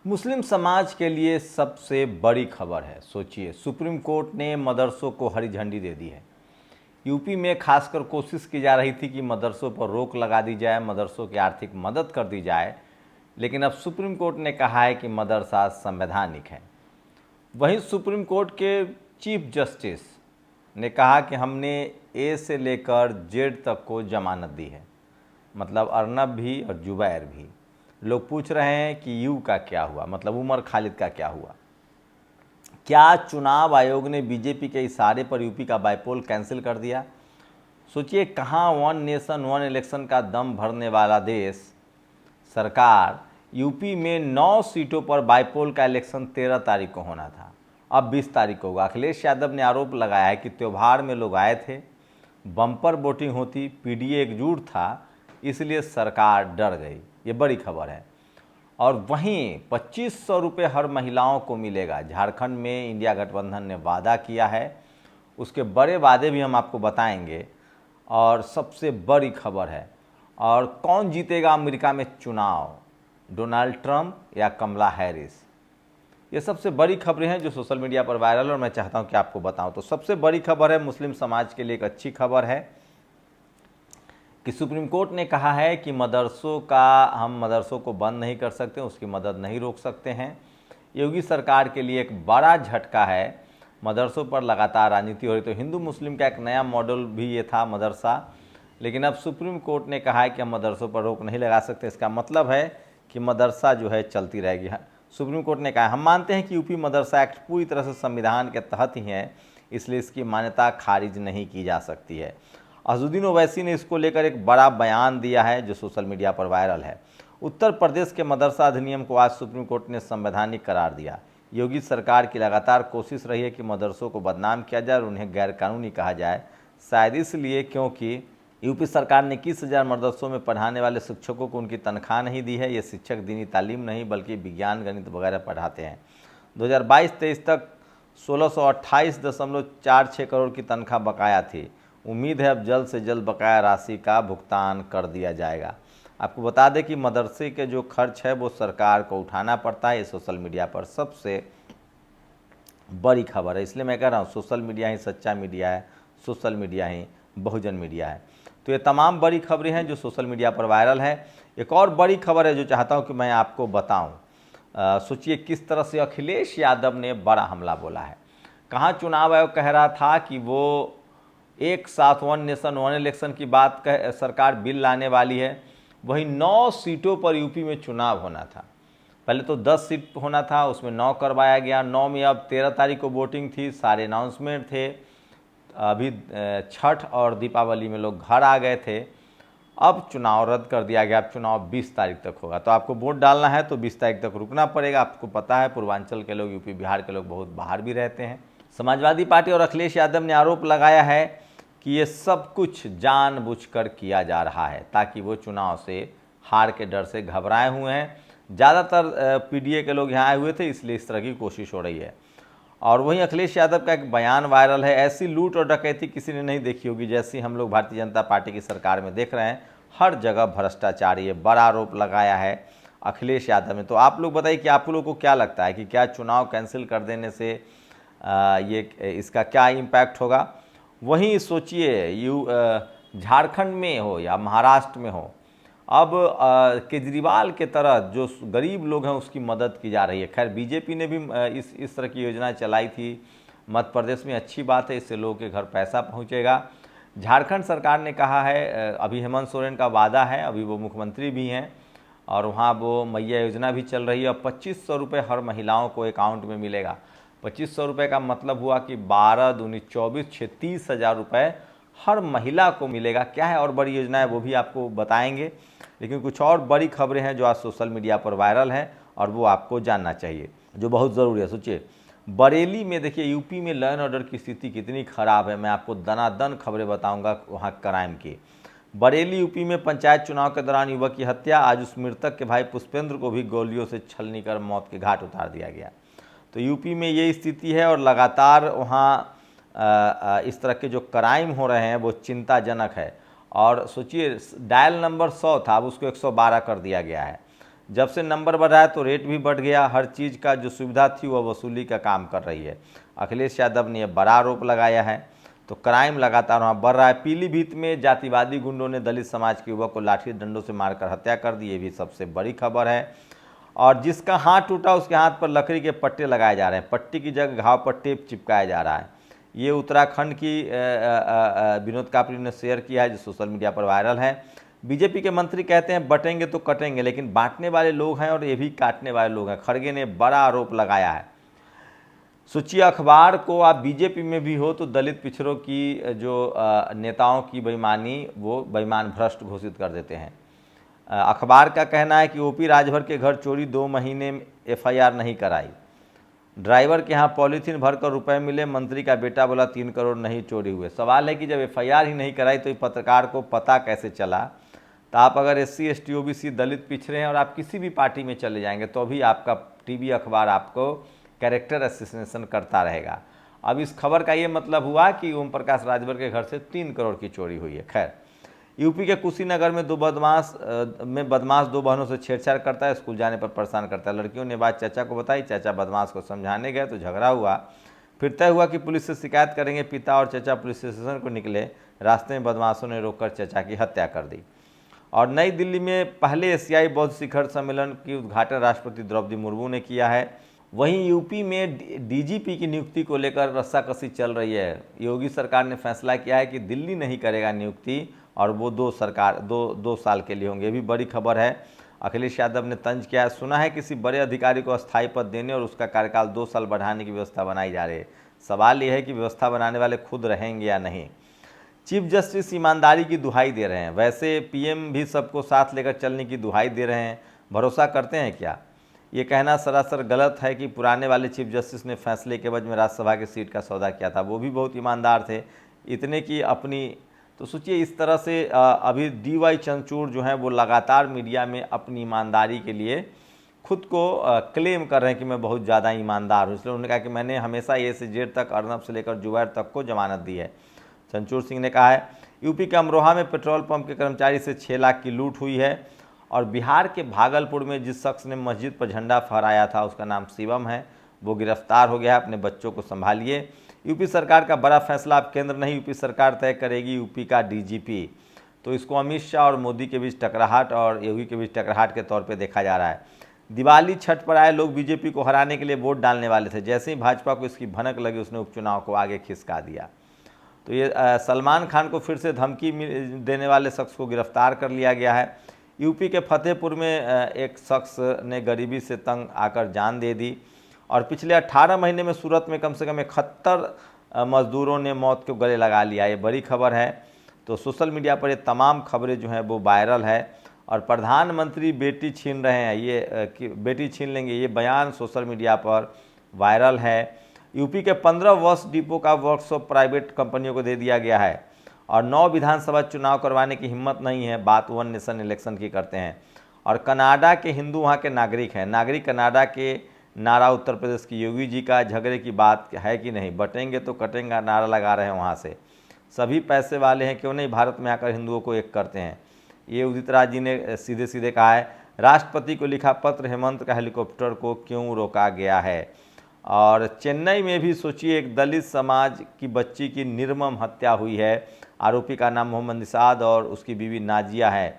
मुस्लिम समाज के लिए सबसे बड़ी खबर है। सोचिए, सुप्रीम कोर्ट ने मदरसों को हरी झंडी दे दी है। यूपी में खासकर कोशिश की जा रही थी कि मदरसों पर रोक लगा दी जाए, मदरसों की आर्थिक मदद कर दी जाए, लेकिन अब सुप्रीम कोर्ट ने कहा है कि मदरसा संवैधानिक है। वहीं सुप्रीम कोर्ट के चीफ जस्टिस ने कहा कि हमने ए से लेकर जेड तक को जमानत दी है, मतलब अर्नब भी और जुबैर भी। लोग पूछ रहे हैं कि यू का क्या हुआ, मतलब उमर खालिद का क्या हुआ। क्या चुनाव आयोग ने बीजेपी के इशारे पर यूपी का बाईपोल कैंसिल कर दिया? सोचिए, कहाँ वन नेशन वन इलेक्शन का दम भरने वाला देश सरकार यूपी में 9 सीटों पर बाईपोल का इलेक्शन 13 तारीख को होना था, अब 20 तारीख को होगा। अखिलेश यादव ने आरोप लगाया है कि त्यौहार में लोग आए थे, बम्पर वोटिंग होती, पीडीए एकजुट था, इसलिए सरकार डर गई। ये बड़ी खबर है। और वहीं 2500 रुपये हर महिलाओं को मिलेगा। झारखंड में इंडिया गठबंधन ने वादा किया है, उसके बड़े वादे भी हम आपको बताएंगे। और सबसे बड़ी खबर है, और कौन जीतेगा अमेरिका में चुनाव, डोनाल्ड ट्रंप या कमला हैरिस? ये सबसे बड़ी खबरें हैं जो सोशल मीडिया पर वायरल, और मैं चाहता हूं कि आपको बताऊं। तो सबसे बड़ी खबर है, मुस्लिम समाज के लिए एक अच्छी खबर है कि सुप्रीम कोर्ट ने कहा है कि हम मदरसों को बंद नहीं कर सकते, उसकी मदद नहीं रोक सकते हैं। योगी सरकार के लिए एक बड़ा झटका है। मदरसों पर लगातार राजनीति हो रही, तो हिंदू मुस्लिम का एक नया मॉडल भी ये था मदरसा, लेकिन अब सुप्रीम कोर्ट ने कहा है कि हम मदरसों पर रोक नहीं लगा सकते। इसका मतलब है कि मदरसा जो है चलती रहेगी। सुप्रीम कोर्ट ने कहा, हम मानते हैं कि यूपी मदरसा एक्ट पूरी तरह से संविधान के तहत ही है, इसलिए इसकी मान्यता खारिज नहीं की जा सकती है। अजहरुद्दीन ओवैसी ने इसको लेकर एक बड़ा बयान दिया है जो सोशल मीडिया पर वायरल है। उत्तर प्रदेश के मदरसा अधिनियम को आज सुप्रीम कोर्ट ने संवैधानिक करार दिया। योगी सरकार की लगातार कोशिश रही है कि मदरसों को बदनाम किया जाए और उन्हें गैरकानूनी कहा जाए, शायद इसलिए क्योंकि यूपी सरकार ने 21,000 मदरसों में पढ़ाने वाले शिक्षकों को उनकी तनख्वाह नहीं दी है। ये शिक्षक दीनी तालीम नहीं बल्कि विज्ञान गणित वगैरह पढ़ाते हैं। 2022-23 तक 1628.46 करोड़ की तनख्वाह बकाया थी। उम्मीद है अब जल्द से जल्द बकाया राशि का भुगतान कर दिया जाएगा। आपको बता दें कि मदरसे के जो खर्च है वो सरकार को उठाना पड़ता है। ये सोशल मीडिया पर सबसे बड़ी खबर है, इसलिए मैं कह रहा हूँ सोशल मीडिया ही सच्चा मीडिया है, सोशल मीडिया ही बहुजन मीडिया है। तो ये तमाम बड़ी खबरें हैं जो सोशल मीडिया पर वायरल है। एक और बड़ी खबर है जो चाहता हूँ कि मैं आपको बताऊँ। सोचिए किस तरह से अखिलेश यादव ने बड़ा हमला बोला है। कहाँ चुनाव आयोग कह रहा था कि वो एक साथ वन नेशन वन इलेक्शन की बात सरकार बिल लाने वाली है, वहीं 9 सीटों पर यूपी में चुनाव होना था। पहले तो 10 सीट होना था, उसमें 9 करवाया गया। 9 में अब 13 तारीख को वोटिंग थी, सारे अनाउंसमेंट थे। अभी छठ और दीपावली में लोग घर आ गए थे। अब चुनाव रद्द कर दिया गया। अब चुनाव 20 तारीख तक होगा, तो आपको वोट डालना है तो 20 तारीख तक रुकना पड़ेगा। आपको पता है पूर्वांचल के लोग, यूपी बिहार के लोग बहुत बाहर भी रहते हैं। समाजवादी पार्टी और अखिलेश यादव ने आरोप लगाया है कि ये सब कुछ जानबूझकर किया जा रहा है ताकि वो चुनाव से हार के डर से घबराए हुए हैं। ज़्यादातर पीडीए के लोग यहाँ आए हुए थे, इसलिए इस तरह की कोशिश हो रही है। और वहीं अखिलेश यादव का एक बयान वायरल है, ऐसी लूट और डकैती किसी ने नहीं देखी होगी जैसी हम लोग भारतीय जनता पार्टी की सरकार में देख रहे हैं। हर जगह भ्रष्टाचार, ये बड़ा आरोप लगाया है अखिलेश यादव ने। तो आप लोग बताइए कि आप लोगों को क्या लगता है कि क्या चुनाव कैंसिल कर देने से इसका क्या इम्पैक्ट होगा? वहीं सोचिए झारखंड में हो या महाराष्ट्र में हो, अब केजरीवाल के तरह जो गरीब लोग हैं उसकी मदद की जा रही है। खैर बीजेपी ने भी इस तरह की योजना चलाई थी मध्य प्रदेश में, अच्छी बात है, इससे लोगों के घर पैसा पहुंचेगा। झारखंड सरकार ने कहा है, अभी हेमंत सोरेन का वादा है, अभी वो मुख्यमंत्री भी हैं और वहाँ वो मैया योजना भी चल रही है। और 2500 रुपये हर महिलाओं को अकाउंट में मिलेगा। 2500 रुपये का मतलब हुआ कि 12 दूनी 24, 30,000 रुपये हर महिला को मिलेगा। क्या है और बड़ी योजना है वो भी आपको बताएंगे, लेकिन कुछ और बड़ी खबरें हैं जो आज सोशल मीडिया पर वायरल हैं और वो आपको जानना चाहिए, जो बहुत ज़रूरी है। सोचिए बरेली में, देखिए यूपी में लॉ एंड ऑर्डर की स्थिति कितनी ख़राब है। मैं आपको दनादन खबरें बताऊंगा वहाँ क्राइम की। बरेली यूपी में पंचायत चुनाव के दौरान युवक की हत्या, आज उस मृतक के भाई पुष्पेंद्र को भी गोलियों से छलनी कर मौत के घाट उतार दिया गया। तो यूपी में ये स्थिति है और लगातार वहाँ इस तरह के जो क्राइम हो रहे हैं वो चिंताजनक है। और सोचिए डायल नंबर 100 था, अब उसको 112 कर दिया गया है। जब से नंबर बढ़ा है तो रेट भी बढ़ गया, हर चीज़ का जो सुविधा थी वह वसूली का काम कर रही है। अखिलेश यादव ने यह बड़ा आरोप लगाया है। तो क्राइम लगातार वहाँ बढ़ रहा है। पीलीभीत में जातिवादी गुंडों ने दलित समाज के युवक को लाठी डंडों से मारकर हत्या कर दी, ये भी सबसे बड़ी खबर है। और जिसका हाथ टूटा उसके हाथ पर लकड़ी के पट्टे लगाए जा रहे हैं, पट्टी की जगह घाव पर टेप चिपकाया जा रहा है। ये उत्तराखंड की विनोद कापरी ने शेयर किया है, जो सोशल मीडिया पर वायरल है। बीजेपी के मंत्री कहते हैं बटेंगे तो कटेंगे, लेकिन बांटने वाले लोग हैं और ये भी काटने वाले लोग हैं। खड़गे ने बड़ा आरोप लगाया है। सोचिए, अखबार को आप बीजेपी में भी हो तो दलित पिछड़ों की जो नेताओं की बेईमानी, वो बेईमान भ्रष्ट घोषित कर देते हैं। अखबार का कहना है कि ओपी राजभर के घर चोरी 2 महीने में एफआईआर नहीं कराई, ड्राइवर के यहाँ पॉलीथीन भरकर रुपए मिले, मंत्री का बेटा बोला 3 करोड़ नहीं चोरी हुए। सवाल है कि जब एफआईआर ही नहीं कराई तो पत्रकार को पता कैसे चला? तो आप अगर एससी एसटी ओबीसी दलित पिछड़े हैं और आप किसी भी पार्टी में चले जाएंगे तो भी आपका टीवी अखबार आपको कैरेक्टर असोसिएशन करता रहेगा। अब इस खबर का ये मतलब हुआ कि ओम प्रकाश राजभर के घर से 3 करोड़ की चोरी हुई है। खैर, यूपी के कुशीनगर में बदमाश 2 बहनों से छेड़छाड़ करता है, स्कूल जाने पर परेशान करता है। लड़कियों ने बात चाचा को बताई, चाचा बदमाश को समझाने गए तो झगड़ा हुआ। फिर तय हुआ कि पुलिस से शिकायत करेंगे। पिता और चाचा पुलिस स्टेशन को निकले, रास्ते में बदमाशों ने रोककर चाचा की हत्या कर दी। और नई दिल्ली में पहले एशियाई बौद्ध शिखर सम्मेलन की उद्घाटन राष्ट्रपति द्रौपदी मुर्मू ने किया है। वहीं यूपी में डीजीपी की नियुक्ति को लेकर रस्साकसी चल रही है। योगी सरकार ने फैसला किया है कि दिल्ली नहीं करेगा नियुक्ति और वो 2 साल के लिए होंगे। ये भी बड़ी खबर है। अखिलेश यादव ने तंज किया है, सुना है किसी बड़े अधिकारी को अस्थायी पद देने और उसका कार्यकाल 2 साल बढ़ाने की व्यवस्था बनाई जा रही है। सवाल यह है कि व्यवस्था बनाने वाले खुद रहेंगे या नहीं। चीफ जस्टिस ईमानदारी की दुहाई दे रहे हैं। वैसे पीएम भी सबको साथ लेकर चलने की दुहाई दे रहे हैं, भरोसा करते हैं क्या? ये कहना सरासर गलत है कि पुराने वाले चीफ जस्टिस ने फैसले के एवज में राज्यसभा की सीट का सौदा किया था, वो भी बहुत ईमानदार थे, इतने की अपनी। तो सोचिए, इस तरह से अभी डीवाई चंद्रचूड़ जो हैं वो लगातार मीडिया में अपनी ईमानदारी के लिए खुद को क्लेम कर रहे हैं कि मैं बहुत ज़्यादा ईमानदार हूँ। इसलिए उन्होंने कहा कि मैंने हमेशा ए से जेड तक, अर्नब से लेकर जुबैर तक को जमानत दी है। चंद्रचूड़ सिंह ने कहा है यूपी के अमरोहा में पेट्रोल पंप के कर्मचारी से 6 लाख की लूट हुई है। और बिहार के भागलपुर में जिस शख्स ने मस्जिद पर झंडा फहराया था, उसका नाम शिवम है, वो गिरफ्तार हो गया है। अपने बच्चों को संभालिए। यूपी सरकार का बड़ा फैसला अब केंद्र नहीं, यूपी सरकार तय करेगी यूपी का डीजीपी। तो इसको अमित शाह और मोदी के बीच टकराहट और योगी के बीच टकराहट के तौर पे देखा जा रहा है। दिवाली छठ पर आए लोग बीजेपी को हराने के लिए वोट डालने वाले थे, जैसे ही भाजपा को इसकी भनक लगी उसने उपचुनाव को आगे खिसका दिया। तो ये सलमान खान को फिर से धमकी देने वाले शख्स को गिरफ्तार कर लिया गया है। यूपी के फतेहपुर में एक शख्स ने गरीबी से तंग आकर जान दे दी। और पिछले 18 महीने में सूरत में कम से कम 71 मजदूरों ने मौत को गले लगा लिया। ये बड़ी खबर है। तो सोशल मीडिया पर ये तमाम खबरें जो हैं वो वायरल है। और प्रधानमंत्री बेटी छीन रहे हैं, ये बेटी छीन लेंगे, ये बयान सोशल मीडिया पर वायरल है। यूपी के 15 वर्ष डिपो का वर्कशॉप प्राइवेट कंपनियों को दे दिया गया है। और 9 विधानसभा चुनाव करवाने की हिम्मत नहीं है, बात वन नेशन इलेक्शन की करते हैं। और कनाडा के हिंदू वहाँ के नागरिक हैं, नागरिक कनाडा के नारा उत्तर प्रदेश की योगी जी का झगड़े की बात है कि नहीं, बटेंगे तो कटेंगे नारा लगा रहे हैं वहाँ से। सभी पैसे वाले हैं, क्यों नहीं भारत में आकर हिंदुओं को एक करते हैं। ये उदित राज जी ने सीधे सीधे कहा है। राष्ट्रपति को लिखा पत्र, हेमंत का हेलीकॉप्टर को क्यों रोका गया है। और चेन्नई में भी सोचिए, एक दलित समाज की बच्ची की निर्मम हत्या हुई है। आरोपी का नाम मोहम्मद निषाद और उसकी बीवी नाजिया है।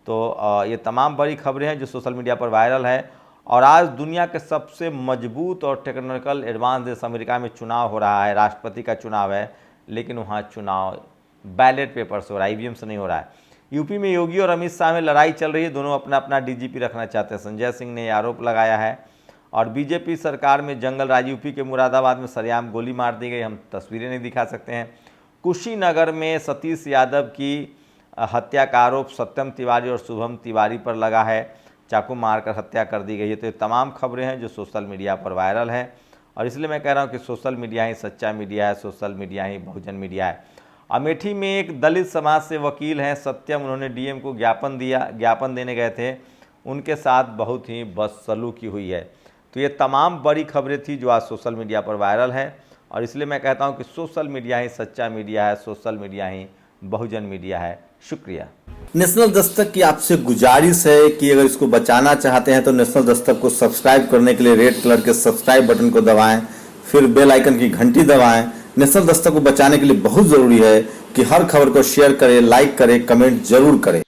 तो ये तमाम बड़ी खबरें हैं जो सोशल मीडिया पर वायरल है। और आज दुनिया के सबसे मजबूत और टेक्निकल एडवांस देश अमेरिका में चुनाव हो रहा है, राष्ट्रपति का चुनाव है, लेकिन वहाँ चुनाव बैलेट पेपर से हो रहा है, ईवीएम से नहीं हो रहा है। यूपी में योगी और अमित शाह में लड़ाई चल रही है, दोनों अपना अपना डीजीपी रखना चाहते हैं। संजय सिंह ने आरोप लगाया है। और बीजेपी सरकार में जंगल राज, यूपी के मुरादाबाद में सरेआम गोली मार दी गई, हम तस्वीरें नहीं दिखा सकते हैं। कुशीनगर में सतीश यादव की हत्या का आरोप सत्यम तिवारी और शुभम तिवारी पर लगा है, चाकू मारकर हत्या कर दी गई है। तो ये तमाम खबरें हैं जो सोशल मीडिया पर वायरल है। और इसलिए मैं कह रहा हूँ कि सोशल मीडिया ही सच्चा मीडिया है, सोशल मीडिया ही बहुजन मीडिया है। अमेठी में एक दलित समाज से वकील हैं सत्यम, उन्होंने डीएम को ज्ञापन देने गए थे, उनके साथ बहुत ही बदसलूकी हुई है। तो ये तमाम बड़ी खबरें थी जो आज सोशल मीडिया पर वायरल है। और इसलिए मैं कहता हूं कि सोशल मीडिया ही सच्चा मीडिया है, सोशल मीडिया ही बहुजन मीडिया है। शुक्रिया। नेशनल दस्तक की आपसे गुजारिश है कि अगर इसको बचाना चाहते हैं तो नेशनल दस्तक को सब्सक्राइब करने के लिए रेड कलर के सब्सक्राइब बटन को दबाएं, फिर बेल आइकन की घंटी दबाएं। नेशनल दस्तक को बचाने के लिए बहुत जरूरी है कि हर खबर को शेयर करें, लाइक करें, कमेंट जरूर करें।